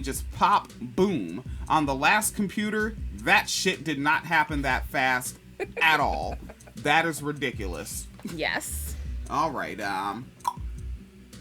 just pop, boom. On the last computer, that shit did not happen that fast at all. That is ridiculous. Yes. All right.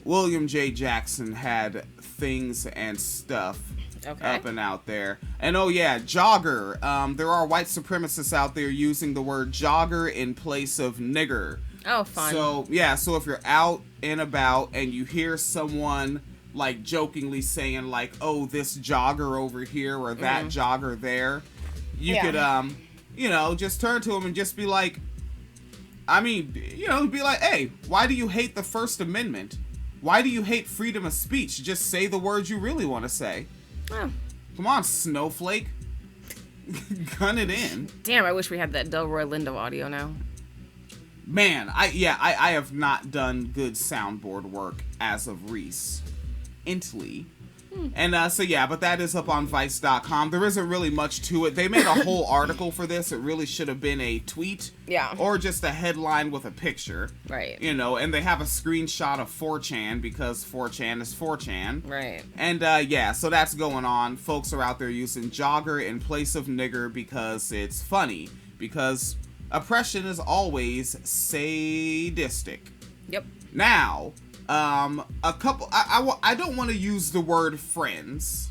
William J. Jackson had things and stuff up and out there. And oh yeah, jogger. There are white supremacists out there using the word jogger in place of nigger. Oh, fun. So yeah, so if you're out and about and you hear someone like jokingly saying like, "Oh, this jogger over here" or "that jogger there," you could just turn to him and just be like, be like, "Hey, why do you hate the First Amendment? Why do you hate freedom of speech? Just say the words you really want to say." Oh. Come on, snowflake. Gun it in. Damn, I wish we had that Delroy Lindo audio now. Man, I have not done good soundboard work as of recently. And but that is up on Vice.com. There isn't really much to it. They made a whole article for this. It really should have been a tweet. Yeah. Or just a headline with a picture. Right. And they have a screenshot of 4chan because 4chan is 4chan. Right. And so that's going on. Folks are out there using jogger in place of nigger because it's funny. Because oppression is always sadistic. Yep. Now, I don't want to use the word friends.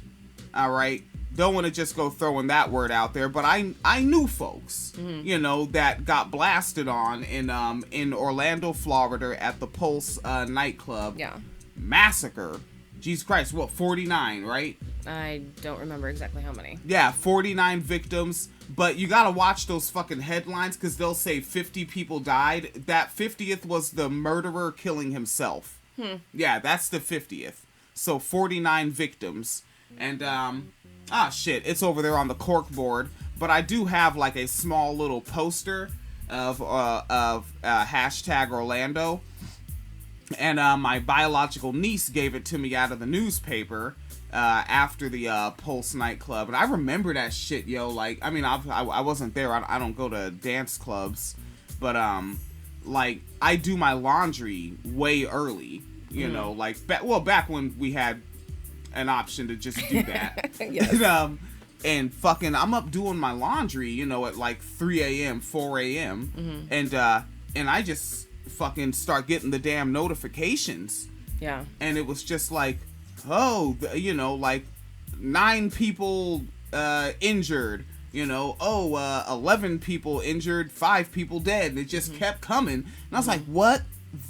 All right. Don't want to just go throwing that word out there, but I knew folks, that got blasted on in Orlando, Florida at the Pulse nightclub. Yeah. Massacre. Jesus Christ, what, 49, right? I don't remember exactly how many. Yeah, 49 victims. But you gotta watch those fucking headlines because they'll say 50 people died. That 50th was the murderer killing himself. Yeah, that's the 50th. So 49 victims. And, shit, it's over there on the cork board. But I do have like a small little poster of hashtag Orlando. And my biological niece gave it to me out of the newspaper after the Pulse nightclub. And I remember that shit, yo. Like, I mean, I wasn't there. I don't go to dance clubs. But, I do my laundry way early. You know, like, back when we had an option to just do that. Yes. And fucking, I'm up doing my laundry, at like 3 a.m., 4 a.m. And I just fucking start getting the damn notifications. Yeah. And it was just like, like 9 people injured, 11 people injured, 5 people dead. And it just kept coming. And I was like, what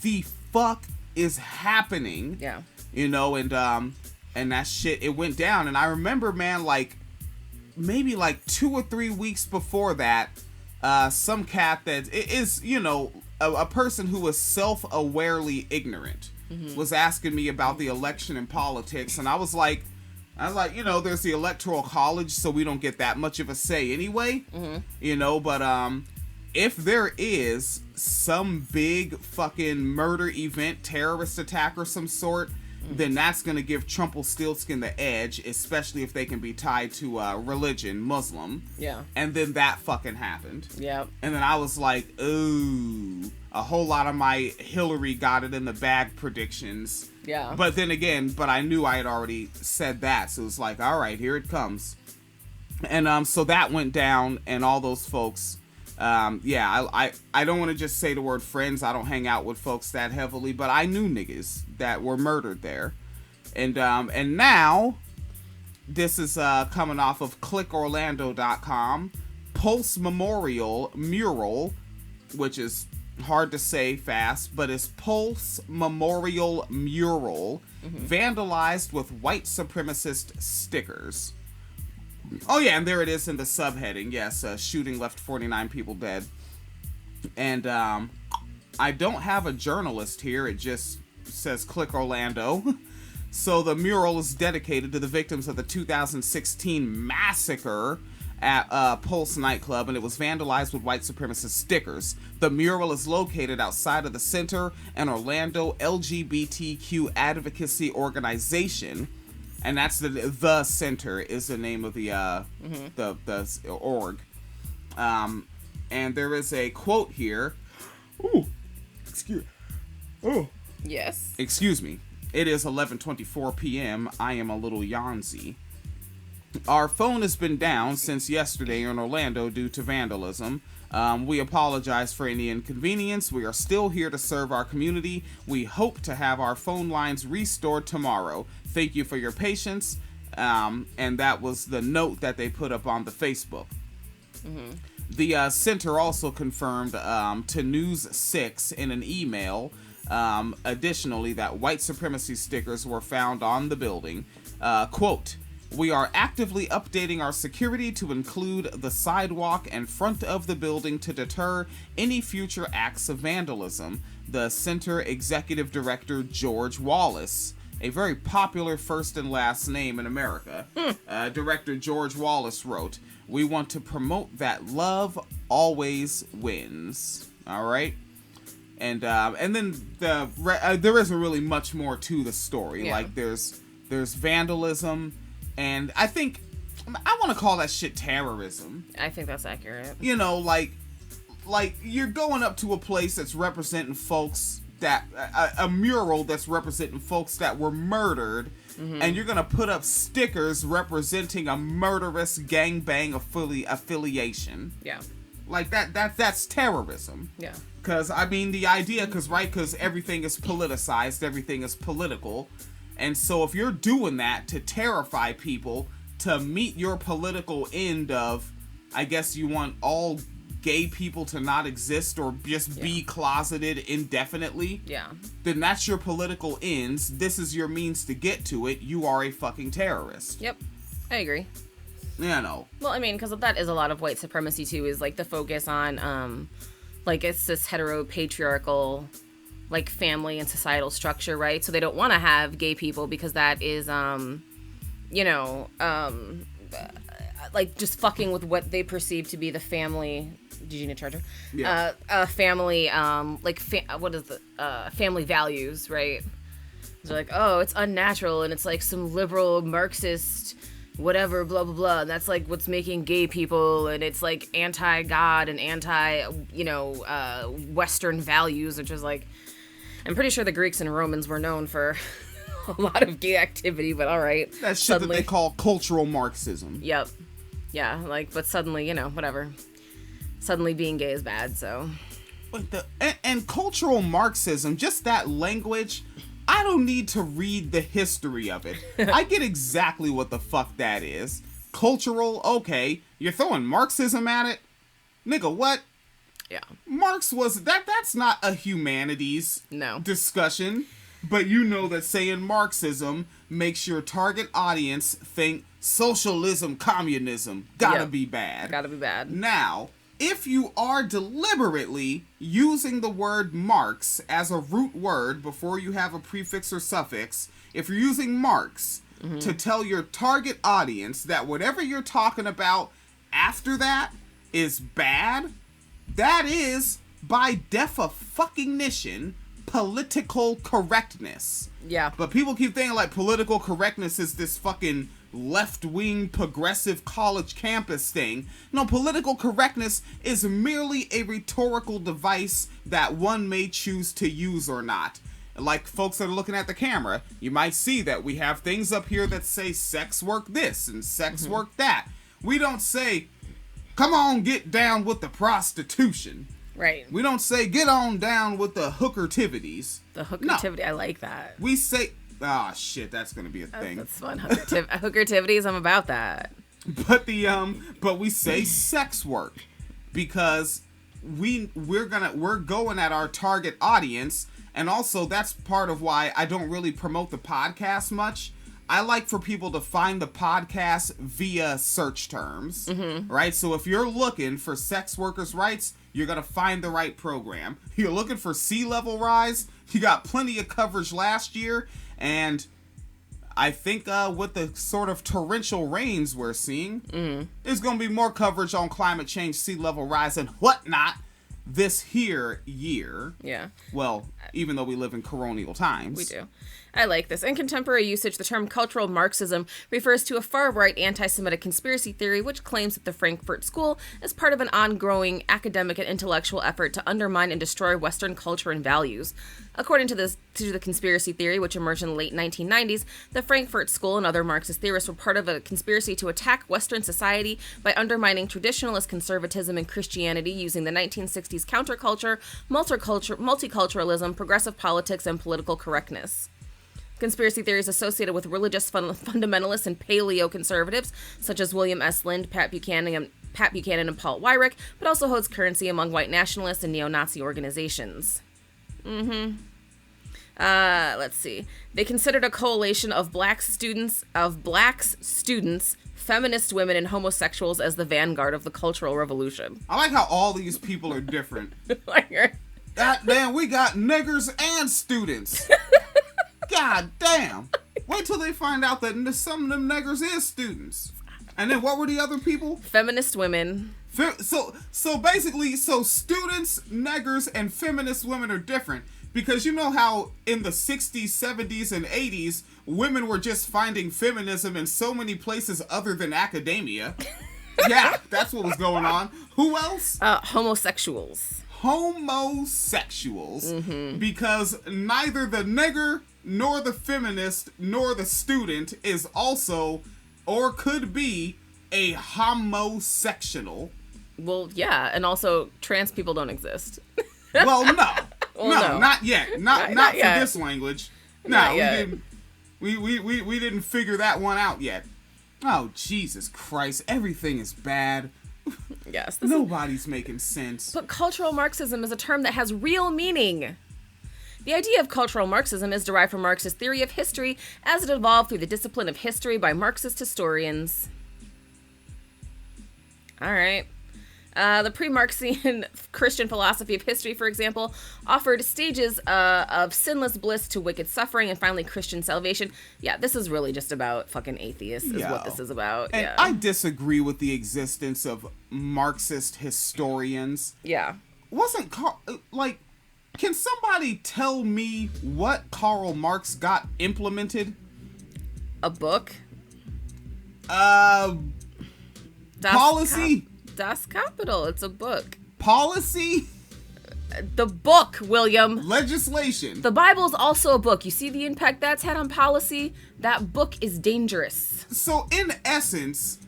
the fuck is happening? Yeah. And that shit, it went down. And I remember, man, like maybe like 2 or 3 weeks before that, some cat that is, a person who was self-awarely ignorant was asking me about the election and politics. And I was like, there's the electoral college, so we don't get that much of a say anyway, but if there is some big fucking murder event, terrorist attack or some sort, then that's going to give Trumpelstiltskin the edge, especially if they can be tied to religion, Muslim. Yeah. And then that fucking happened. Yep. And then I was like, ooh, a whole lot of my Hillary got it in the bag predictions. Yeah. But then again, I knew I had already said that, so it was like, all right, here it comes. And so that went down, and all those folks... I don't want to just say the word friends. I don't hang out with folks that heavily, but I knew niggas that were murdered there. And now this is coming off of clickorlando.com. Pulse Memorial Mural, which is hard to say fast, but it's Pulse Memorial Mural, vandalized with white supremacist stickers. Oh yeah, and there it is in the subheading. Yes, shooting left 49 people dead. And I don't have a journalist here. It just says Click Orlando. So the mural is dedicated to the victims of the 2016 massacre at Pulse nightclub, and it was vandalized with white supremacist stickers. The mural is located outside of the Center, an Orlando LGBTQ advocacy organization. And that's the Center is the name of the org. And there is a quote here. Ooh, Yes. Excuse me. It is 11:24 p.m. I am a little yawnsy. Our phone has been down since yesterday in Orlando due to vandalism. We apologize for any inconvenience. We are still here to serve our community. We hope to have our phone lines restored tomorrow. Thank you for your patience. And that was the note that they put up on the Facebook. Mm-hmm. The center also confirmed to News 6 in an email, additionally, that white supremacy stickers were found on the building. Quote, "We are actively updating our security to include the sidewalk and front of the building to deter any future acts of vandalism," the center executive director George Wallace, a very popular first and last name in America, Director George Wallace wrote, "We want to promote that love always wins." All right. And then there isn't really much more to the story. Yeah. Like there's vandalism. And I think, I want to call that shit terrorism. I think that's accurate. You know, like you're going up to a place that's representing folks that, a mural that's representing folks that were murdered, and you're going to put up stickers representing a murderous gangbang affiliation. Yeah. Like that's terrorism. Yeah. Because, I mean, the idea, because everything is politicized, everything is political. And so if you're doing that to terrify people, to meet your political end of, I guess you want all gay people to not exist or just be closeted indefinitely, then that's your political ends. This is your means to get to it. You are a fucking terrorist. Yep. I agree. Yeah, no. Well, I mean, because that is a lot of white supremacy, too, is, like, the focus on, like, it's this hetero-patriarchal, like, family and societal structure, right? So they don't want to have gay people because that is, like, just fucking with what they perceive to be the family. Did you need a charger? Yeah. Family, family values, right? They're like, oh, it's unnatural, and it's like some liberal Marxist whatever, blah, blah, blah. And that's like what's making gay people, and it's like anti-God and Western values, which is like, I'm pretty sure the Greeks and Romans were known for a lot of gay activity, but all right. That shit that they call cultural Marxism. Yep. Yeah, like, but suddenly, whatever. Suddenly being gay is bad, so. But and cultural Marxism, just that language, I don't need to read the history of it. I get exactly what the fuck that is. Cultural, okay. You're throwing Marxism at it? Nigga, what? Yeah. Marx was, that's not a humanities discussion, but you know that saying Marxism makes your target audience think socialism, communism, gotta be bad. Gotta be bad. Now, if you are deliberately using the word Marx as a root word before you have a prefix or suffix, if you're using Marx to tell your target audience that whatever you're talking about after that is bad, that is, by definition, political correctness. Yeah. But people keep thinking like political correctness is this fucking left-wing progressive college campus thing. No, political correctness is merely a rhetorical device that one may choose to use or not. Like folks that are looking at the camera, you might see that we have things up here that say sex work this and sex work that. We don't say, come on, get down with the prostitution. Right. We don't say, get on down with the hooker-tivities. The hooker-tivity, I like that. We say, oh shit, that's gonna be a thing. That's fun. Hooker-tivities, I'm about that. But but we say sex work because we're going at our target audience, and also that's part of why I don't really promote the podcast much. I like for people to find the podcast via search terms, right? So if you're looking for sex workers' rights, you're going to find the right program. You're looking for sea level rise, you got plenty of coverage last year, and I think with the sort of torrential rains we're seeing, there's going to be more coverage on climate change, sea level rise, and whatnot this here year. Yeah. Well, even though we live in coronial times. We do. I like this. In contemporary usage, the term cultural Marxism refers to a far-right anti-Semitic conspiracy theory which claims that the Frankfurt School is part of an ongoing academic and intellectual effort to undermine and destroy Western culture and values. According to the conspiracy theory, which emerged in the late 1990s, the Frankfurt School and other Marxist theorists were part of a conspiracy to attack Western society by undermining traditionalist conservatism and Christianity using the 1960s counterculture, multiculturalism, progressive politics, and political correctness. Conspiracy theories associated with religious fundamentalists and paleo-conservatives, such as William S. Lind, Pat Buchanan, and Paul Weyrich, but also holds currency among white nationalists and neo-Nazi organizations. Let's see. They considered a coalition of blacks students, feminist women, and homosexuals as the vanguard of the Cultural Revolution. I like how all these people are different. God damn, we got niggers and students. God damn. Wait till they find out that some of them niggers is students. And then what were the other people? Feminist women. So basically, students, niggers, and feminist women are different. Because you know how in the 60s, 70s, and 80s, women were just finding feminism in so many places other than academia. Yeah, that's what was going on. Who else? Homosexuals. Because neither the nigger, nor the feminist, nor the student is also, or could be, a homosexual. Well, yeah, and also trans people don't exist. Well, no. No, not yet. Not for yet. this language. Not No, yet. we didn't figure that one out yet. Oh, Jesus Christ. Everything is bad. Yes. Nobody's making sense. But cultural Marxism is a term that has real meaning. The idea of cultural Marxism is derived from Marxist theory of history as it evolved through the discipline of history by Marxist historians. All right. The pre-Marxian Christian philosophy of history, for example, offered stages of sinless bliss to wicked suffering and finally Christian salvation. Yeah, this is really just about fucking atheists is what this is about. And yeah. I disagree with the existence of Marxist historians. Yeah. Can somebody tell me what Karl Marx got implemented? A book? Policy? Das Kapital. It's a book. Policy? The book, William. Legislation. The Bible's also a book. You see the impact that's had on policy? That book is dangerous. So, in essence,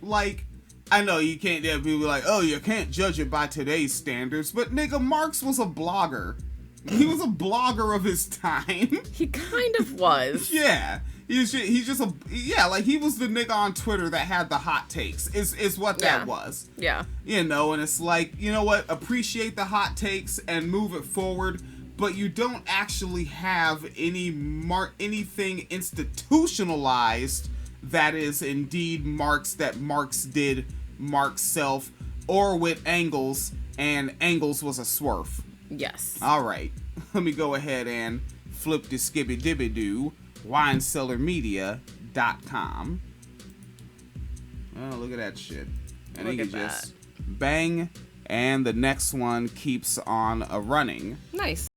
I know you can't have people like, oh, you can't judge it by today's standards, but nigga, Marx was a blogger. He was a blogger of his time. He kind of was. Yeah. He was the nigga on Twitter that had the hot takes, is what that was. Yeah. And it's like, you know what, appreciate the hot takes and move it forward, but you don't actually have anything institutionalized that is indeed Marx, that Marx did Marx self, or with Engels, and Engels was a swerve. Yes. All right. Let me go ahead and flip the skibby-dibby-doo. WineCellarMedia.com. Oh, look at that shit. And Look you at just bang, and the next one keeps on running. Nice.